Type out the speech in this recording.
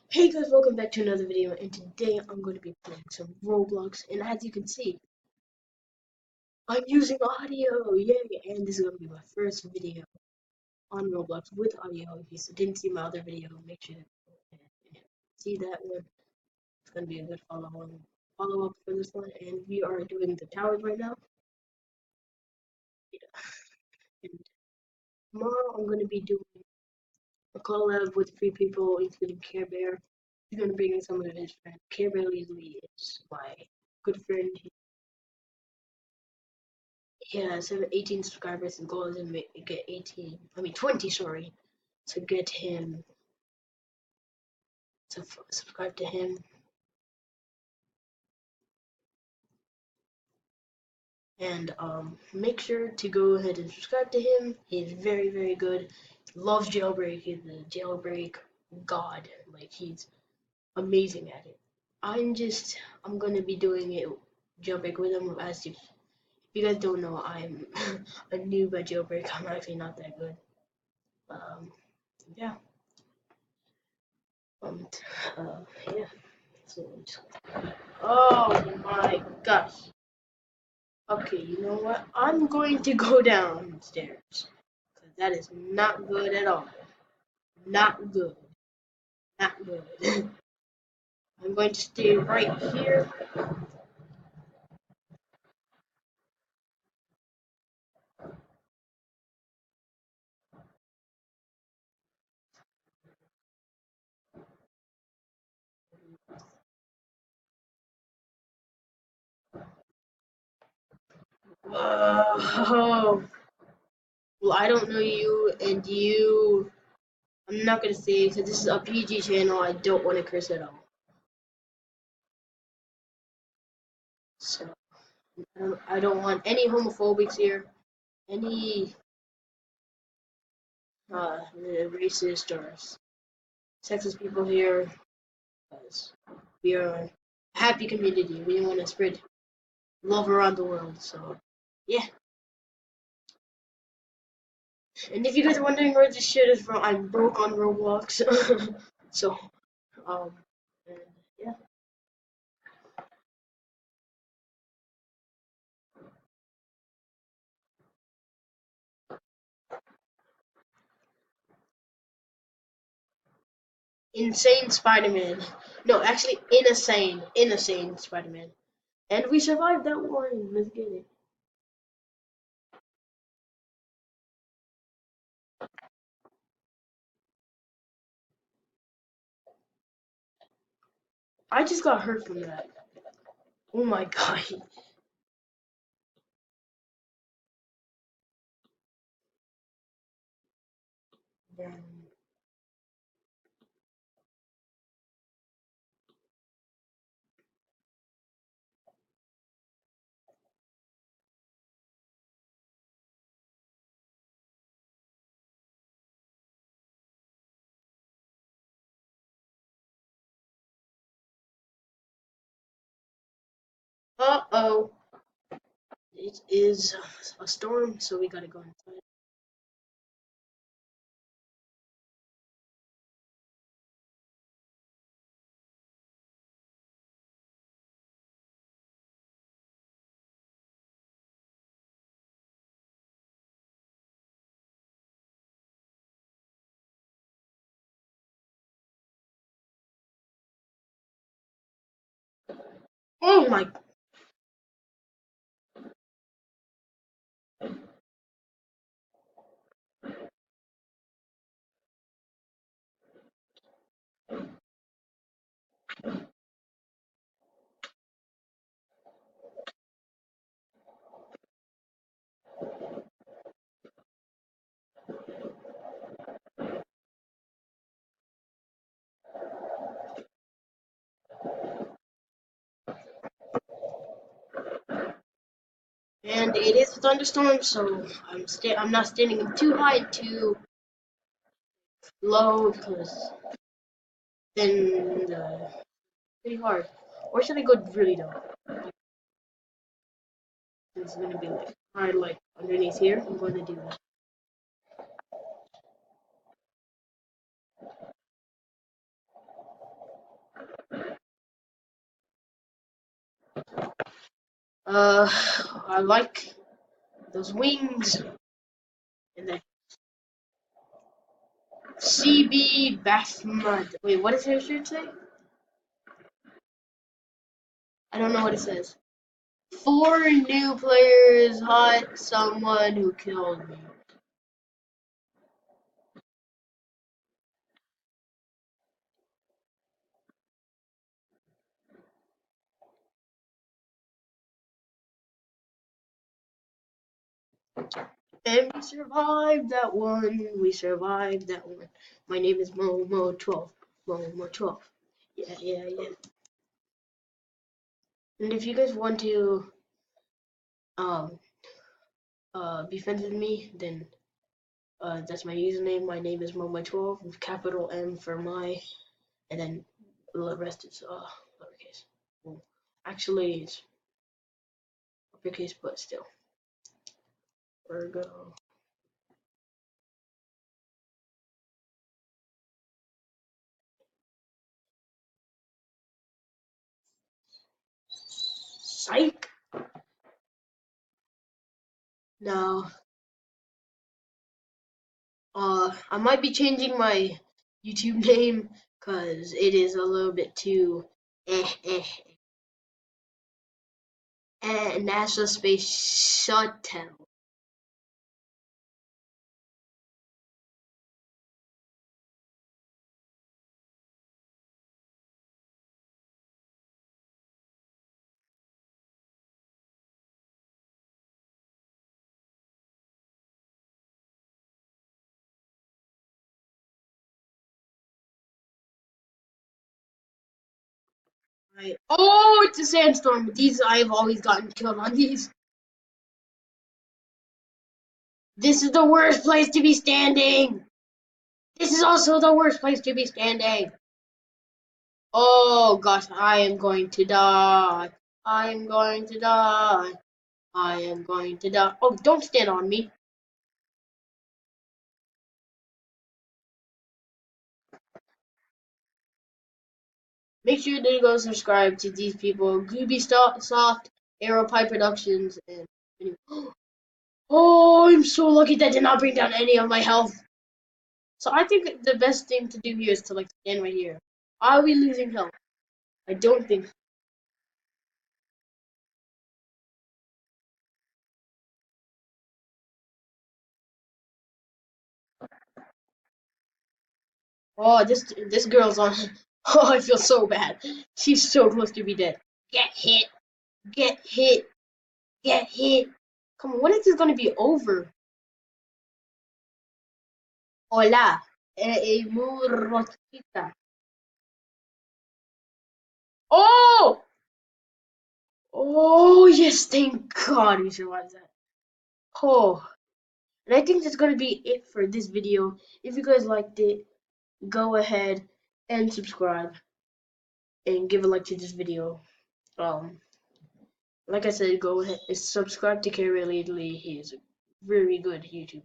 Hey guys, welcome back to another video, and today I'm going to be playing some Roblox, and as you can see, I'm using audio, yay, and this is going to be my first video on Roblox with audio. If you didn't see my other video, make sure to see that one. It's going to be a good follow-up for this one, and we are doing the towers right now. Yeah. And tomorrow I'm going to be doing a collab with 3 people, including CareBare. He's going to bring in some of his friends. CareBare Leedalee is my good friend. Yeah, 18 subscribers. The goal is to get 20, sorry, to get him to subscribe to him. And make sure to go ahead and subscribe to him. He's very, very good. Loves jailbreak. He's a jailbreak god. Like, he's amazing at it. I'm gonna be doing it jailbreak with him. As if you guys don't know, I'm a noob at jailbreak. I'm actually not that good. Yeah. Um, yeah. So, oh my gosh. Okay, you know what? I'm going to go downstairs. Because that is not good at all. Not good. Not good. I'm going to stay right here. Whoa. Well, I don't know you, and you. I'm not going to say, because this is a PG channel, I don't want to curse at all. So, I don't want any homophobics here. Any racist or sexist people here. Because we are a happy community. We want to spread love around the world. So, yeah. And if you guys are wondering where this shit is from, I'm broke on Roblox. So, um, and yeah. Insane Spider-Man. No, actually, insane Spider-Man. And we survived that one. Let's get it. I just got hurt from that. Oh my god. Uh-oh. It is a storm, so we gotta go inside. Oh my. And it is a thunderstorm, so I'm not standing too high, too low, because then pretty hard. Or should I go really low? It's gonna be like hard, like underneath here. I'm going to do that. Uh, I like those wings. And then CB Bathmud. Wait, what does your shirt say? I don't know what it says. 4 new players hot someone who killed me. And we survived that one. We survived that one. My name is Momo12. Momo12. Yeah, yeah, yeah. And if you guys want to um be friends with me, then that's my username. My name is Momo12 with capital M for my, and then the rest is lowercase. Well, actually, it's uppercase, but still. Virgo. Psych. No. I might be changing my YouTube name because it is a little bit too eh eh NASA Space Shuttle. Right. Oh, it's a sandstorm. These I've always gotten killed on these. This is the worst place to be standing. This is also the worst place to be standing. Oh gosh, I am going to die. I am going to die. I am going to die. Oh, don't stand on me. Make sure to go subscribe to these people. Gooby Soft, Arrow Pie Productions, and oh, I'm so lucky that did not bring down any of my health. So I think the best thing to do here is to like stand right here. Are we losing health? I don't think. Oh, this girl's on. Oh, I feel so bad. She's so close to be dead. Get hit. Get hit. Get hit. Come on, when is this gonna be over? Hola. Muy rosita. Oh! Oh, yes, thank God we survived that. Oh, and I think that's gonna be it for this video. If you guys liked it, go ahead and subscribe and give a like to this video. Um, like I said, go ahead and subscribe to CareBare. He is a very good YouTuber.